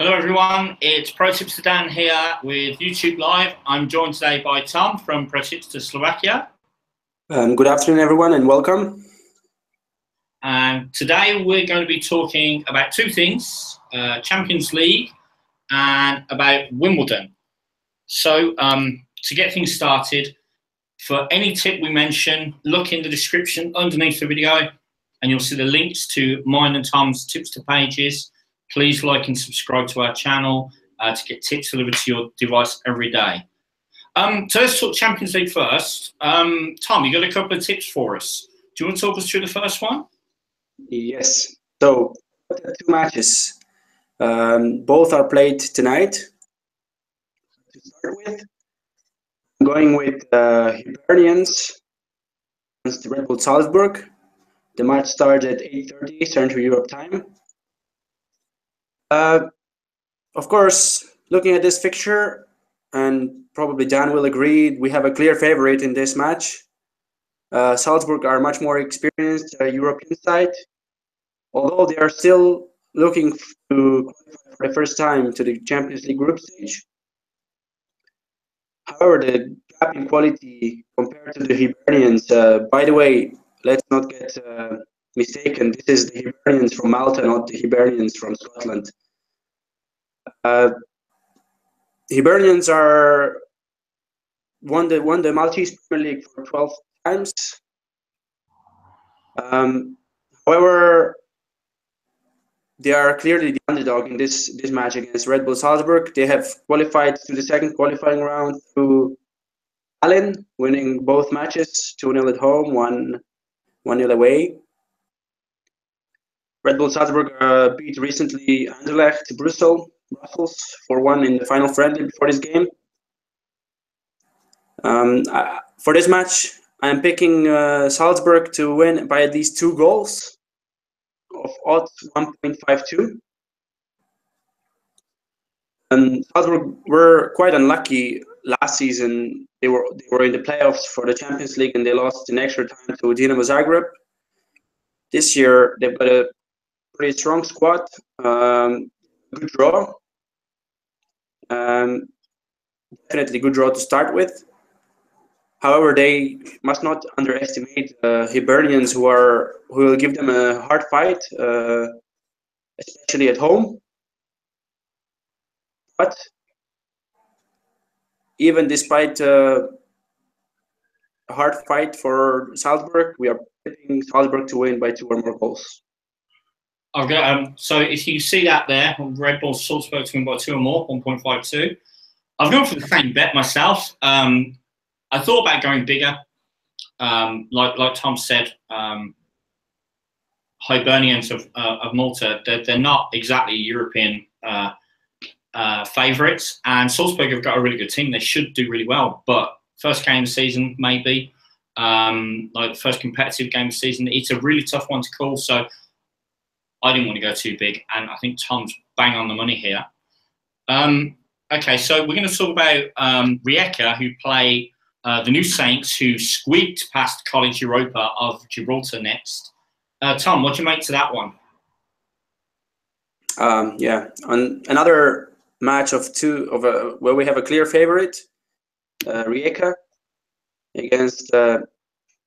Hello everyone, it's ProTipster Dan here with YouTube Live. I'm joined today by Tom from ProTipster Slovakia. Good afternoon everyone and welcome. And today we're going to be talking about two things, Champions League and about Wimbledon. So to get things started, for any tip we mention, look in the description underneath the video and you'll see the links to mine and Tom's tipster pages. Please like and subscribe to our channel to get tips delivered to your device every day. So let's talk Champions League first. Tom, you got a couple of tips for us. Do you want to talk us through the first one? Yes. So, two matches. Both are played tonight. To start with, I'm going with Hibernians against Red Bull Salzburg. The match starts at 8:30 Central Europe time. Of course, looking at this fixture, and probably Dan will agree, we have a clear favorite in this match. Salzburg are much more experienced European side, although they are still looking to qualify for the first time to the Champions League group stage. However, the gap in quality compared to the Hibernians, by the way, let's not get mistaken, this is the Hibernians from Malta, not the Hibernians from Scotland. Hibernians are won the Maltese Premier League for 12 times. However, they are clearly the underdog in this match against Red Bull Salzburg. They have qualified to the second qualifying round through Tallinn, winning both matches, 2-0 at home, 1-0 away. Red Bull Salzburg beat recently Anderlecht Brussels 4-1 in the final friendly before this game. For this match, I'm picking Salzburg to win by at least 2 goals of odds 1.52. Salzburg were quite unlucky last season. They were in the playoffs for the Champions League and they lost in extra time to Dinamo Zagreb. This year they've got a pretty strong squad, good draw. Definitely good draw to start with. However, they must not underestimate Hibernians who will give them a hard fight, especially at home. But even despite a hard fight for Salzburg, we are picking Salzburg to win by 2 or more goals. Okay, so if you see that there, Red Bull Salzburg to win by 2 or more, 1.52. I've gone for the same bet myself. I thought about going bigger. Like Tom said, Hibernians of Malta, they're not exactly European favourites, and Salzburg have got a really good team. They should do really well, but first game of the season, maybe, like the first competitive game of the season, it's a really tough one to call, so I didn't want to go too big, and I think Tom's bang on the money here. Okay, so we're going to talk about Rijeka, who play the new Saints, who squeaked past College Europa of Gibraltar next. Tom, what do you make to that one? Yeah, on another match of where we have a clear favorite, Rijeka against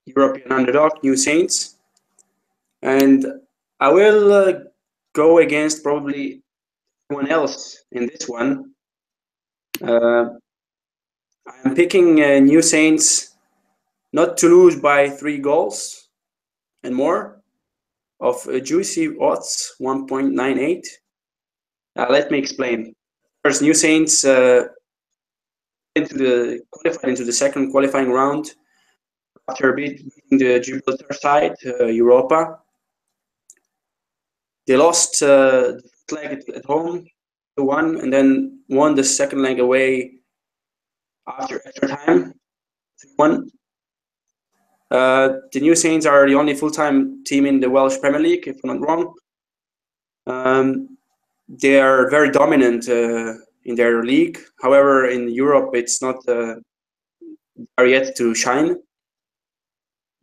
European underdog New Saints, and I will go against probably everyone else in this one. I'm picking New Saints not to lose by 3 goals and more of juicy odds 1.98. Let me explain. First, New Saints qualified into the second qualifying round after beating the Gibraltar side, Europa. They lost the first leg at home 2-1 and then won the second leg away after extra time 3-1. The New Saints are the only full-time team in the Welsh Premier League, if I'm not wrong. They are very dominant in their league. However, in Europe, it's not there yet to shine.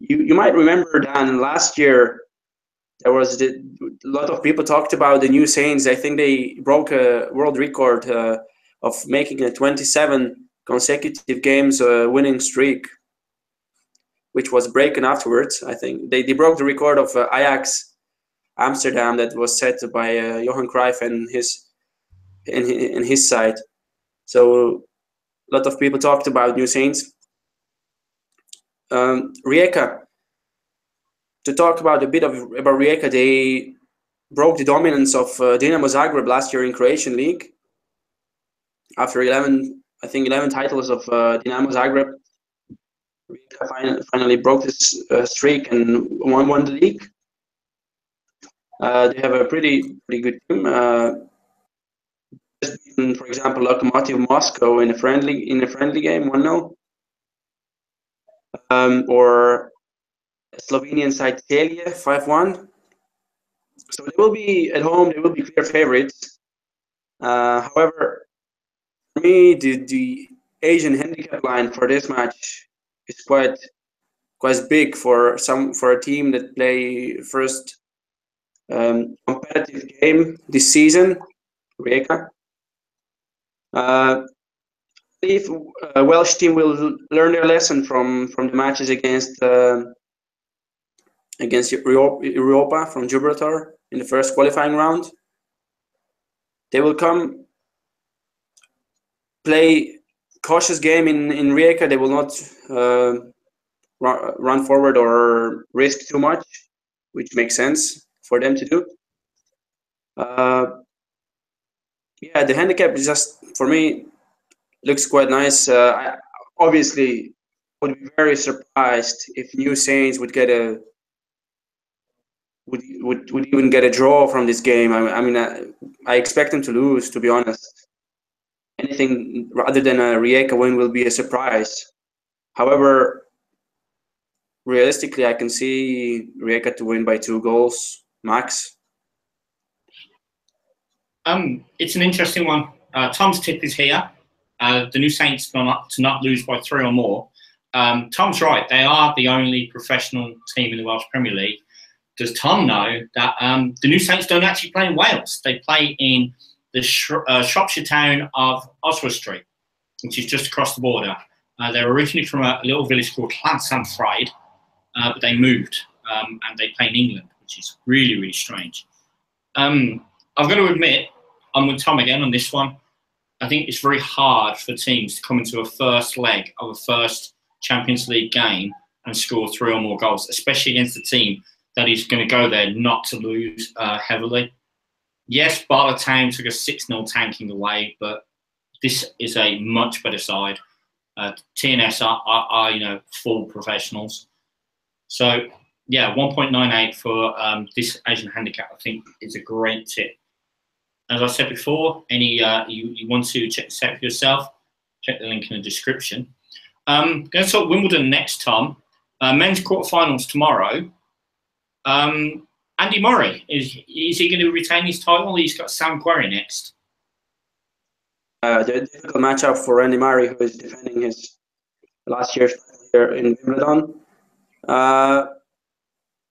You might remember, Dan, last year there was a lot of people talked about the new Saints. I think they broke a world record of making a 27 consecutive games winning streak, which was broken afterwards. I think they broke the record of Ajax Amsterdam that was set by Johan Cruyff and his side. So a lot of people talked about new Saints. Rijeka. To talk about a bit about Rijeka, they broke the dominance of Dinamo Zagreb last year in Croatian League. After 11 titles of Dinamo Zagreb, Rijeka finally broke this streak and won the league. They have a pretty good team. For example, Lokomotiv Moscow in a friendly game, 1-0. Or Slovenian side Celje, 5-1. So they will be at home. They will be clear favorites. However, for me, the Asian handicap line for this match is quite big for a team that play first competitive game this season. Rijeka. I believe Welsh team will learn their lesson from the matches against Europa from Gibraltar in the first qualifying round. They will come play cautious game in Rijeka. They will not run forward or risk too much, which makes sense for them to do. Yeah, the handicap is just, for me, looks quite nice. I obviously would be very surprised if New Saints would get would even get a draw from this game. I mean, I expect them to lose, to be honest. Anything rather than a Rijeka win will be a surprise. However, realistically, I can see Rijeka to win by 2 goals max. It's an interesting one. Tom's tip is here. The New Saints to not lose by 3 or more. Tom's right. They are the only professional team in the Welsh Premier League. Does Tom know that the New Saints don't actually play in Wales? They play in the Shropshire town of Oswestry, which is just across the border. They're originally from a little village called Llansanfraid, but they moved and they play in England, which is really, really strange. I've got to admit, I'm with Tom again on this one. I think it's very hard for teams to come into a first leg of a first Champions League game and score 3 or more goals, especially against a team that is going to go there not to lose heavily. Yes, Barla Town took a 6-0 tanking away, but this is a much better side. TNS are full professionals. So yeah, 1.98 for this Asian handicap, I think, is a great tip. As I said before, you want to check this out for yourself, check the link in the description. Going to talk Wimbledon next, Tom. Men's quarterfinals tomorrow. Andy Murray, is he going to retain his title? He's got Sam Querrey next. The difficult matchup for Andy Murray, who is defending his last year's title here in Wimbledon.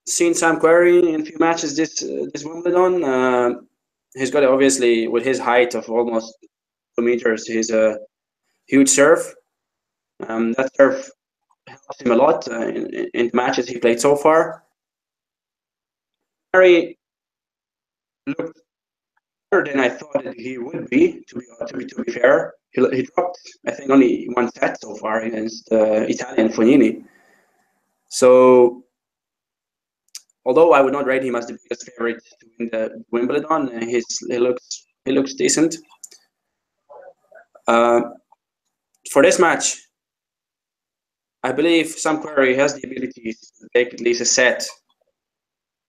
Seen Sam Querrey in a few matches this Wimbledon. He's got, obviously, with his height of almost 2 meters, he's a huge serve. That serve helps him a lot in the matches he played so far. Murray looked better than I thought that he would be. To be fair, he dropped, I think, only 1 set so far against Italian Fognini. So, although I would not rate him as the biggest favorite to win the Wimbledon, he looks decent. For this match, I believe Sam Querrey has the ability to take at least a set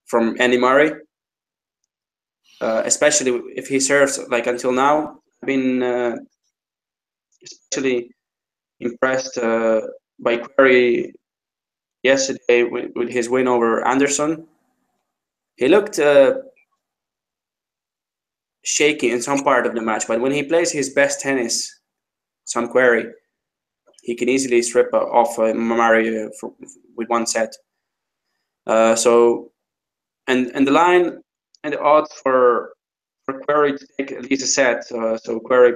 from Andy Murray, especially if he serves like until now. I've been especially impressed by Querrey yesterday with his win over Anderson. He looked shaky in some part of the match, but when he plays his best tennis, Sam Querrey, he can easily strip off Murray with 1 set. So and the line and the odds for Query to take at least a set. So Query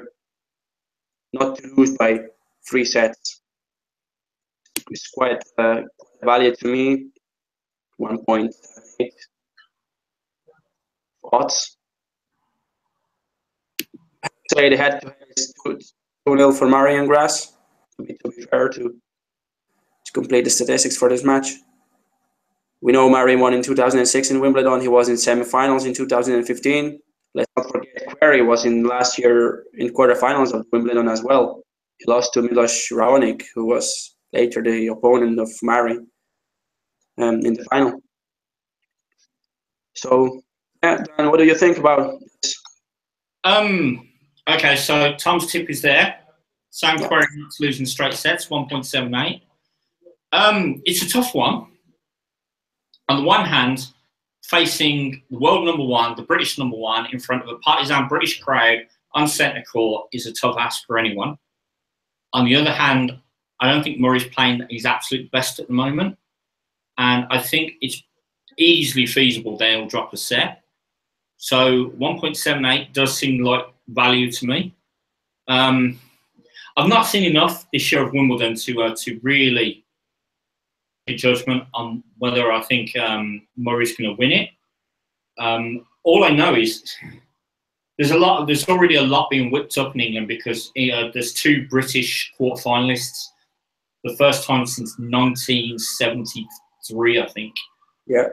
not to lose by 3 sets is quite value to me. 1.78 odds. Say the head-to-head is 2-0 for Murray and Grass. To be fair, to complete the statistics for this match. We know Murray won in 2006 in Wimbledon. He was in semifinals in 2015. Let's not forget Query was in last year in quarterfinals of Wimbledon as well. He lost to Milos Raonic, who was later the opponent of Murray in the final. So, yeah, Dan, what do you think about this? Okay, so Tom's tip is there. Sam Querrey not losing straight sets, 1.78. It's a tough one. On the one hand, facing the world number one, the British number one, in front of a partisan British crowd on centre court is a tough ask for anyone. On the other hand, I don't think Murray's playing his absolute best at the moment. And I think it's easily feasible they'll drop a set. So 1.78 does seem like value to me. I've not seen enough this year of Wimbledon to really a judgment on whether I think Murray's going to win it. All I know is there's already a lot being whipped up in England because there's 2 British quarterfinalists, the first time since 1973, I think. Yeah,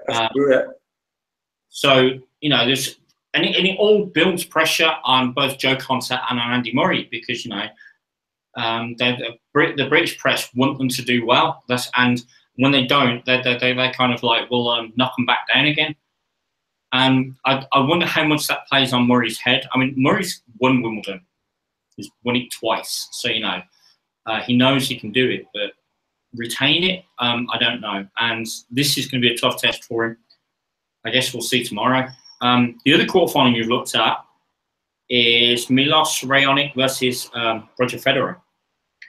So there's and it all builds pressure on both Joe Conter and on Andy Murray because the British press want them to do well. And when they don't, they kind of like will knock them back down again. And I wonder how much that plays on Murray's head. I mean, Murray's won Wimbledon. He's won it twice. So, he knows he can do it. But retain it, I don't know. And this is going to be a tough test for him. I guess we'll see tomorrow. The other quarterfinal you've looked at is Milos Raonic versus Roger Federer,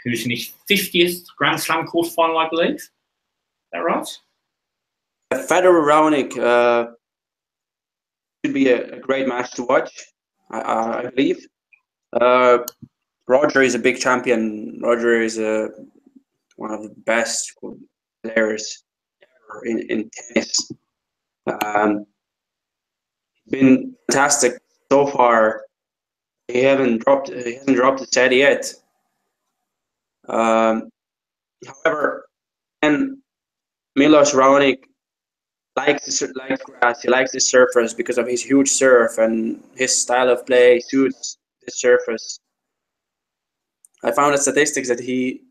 who's in his 50th Grand Slam quarterfinal, I believe. Is that right? Federer-Raonic should be a great match to watch, I believe. Roger is a big champion. Roger is one of the best players ever in tennis. Been fantastic so far. He hasn't dropped a set yet. However, and Milos Raonic likes grass. He likes the surface because of his huge serve, and his style of play suits the surface. I found the statistics that he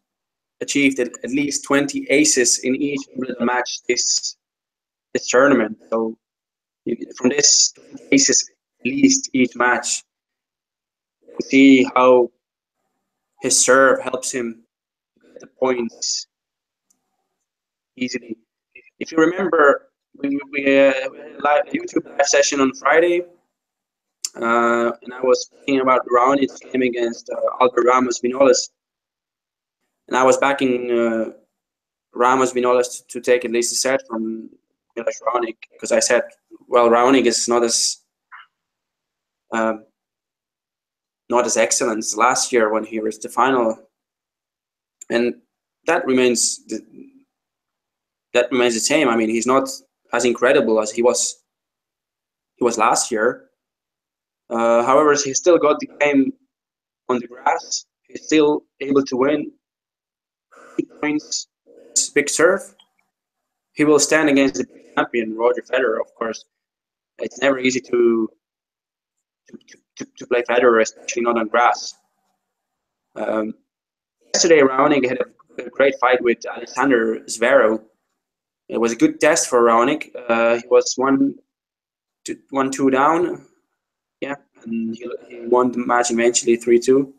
achieved at least 20 aces in each match this tournament. So from this 20 aces at least each match, you see how his serve helps him get the points easily. If you remember, we had a YouTube live session on Friday, and I was speaking about Raonic's game against Albert Ramos Vinolas, and I was backing Ramos Vinolas to take at least a set from Milos Raonic because I said, well, Raonic is not as excellent as last year when he reached the final, and that remains the same. I mean, he's not as incredible as he was last year. However, he still got the game on the grass. He's still able to win. 8 points, big serve. He will stand against the champion, Roger Federer, of course. It's never easy to play Federer, especially not on grass. Yesterday, Raonic had a great fight with Alexander Zverev. It was a good test for Raonic. He was 1-2 down. Yeah, and he won the match eventually 3-2.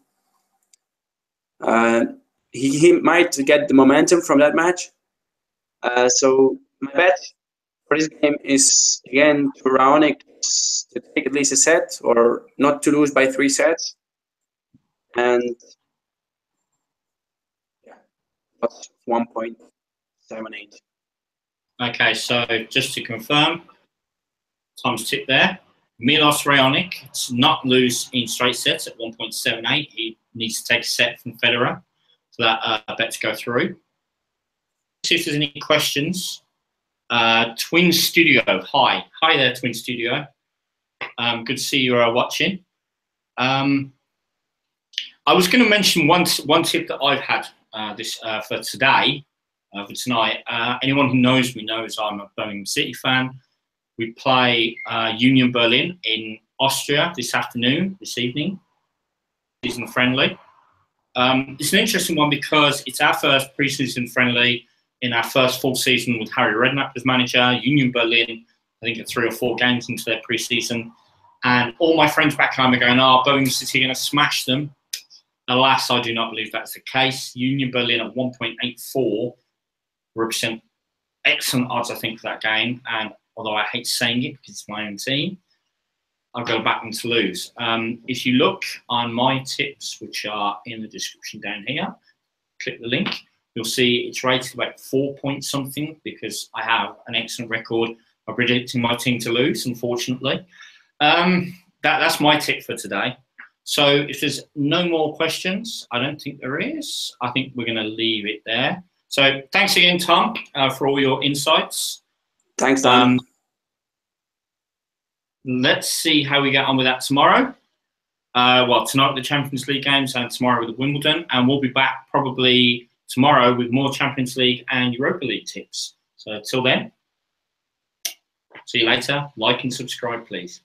He might get the momentum from that match. So my bet for this game is again to Raonic to take at least a set or not to lose by 3 sets. And yeah, that's 1.78. Okay, so just to confirm, Tom's tip there. Milos Raonic to not lose in straight sets at 1.78. He needs to take a set from Federer for that bet to go through. See if there's any questions. Twin Studio, hi there, Twin Studio. Good to see you watching. I was going to mention one tip that I've had for today, for tonight. Anyone who knows me knows I'm a Birmingham City fan. We play Union Berlin in Austria this evening, season friendly. It's an interesting one because it's our first pre-season friendly in our first full season with Harry Redknapp as manager. Union Berlin, I think, are 3 or 4 games into their pre-season. And all my friends back home are going, Birmingham City are going to smash them. Alas, I do not believe that's the case. Union Berlin at 1.84 represent excellent odds, I think, for that game. And although I hate saying it because it's my own team, I'll go back them to lose. If you look on my tips, which are in the description down here, click the link, you'll see it's rated about 4 point something because I have an excellent record of predicting my team to lose, unfortunately. That's my tip for today. So if there's no more questions, I don't think there is. I think we're going to leave it there. So thanks again, Tom, for all your insights. Thanks, Dan. Let's see how we get on with that tomorrow. Well, tonight with the Champions League games and tomorrow with Wimbledon. And we'll be back probably tomorrow with more Champions League and Europa League tips. So till then, see you later. Like and subscribe, please.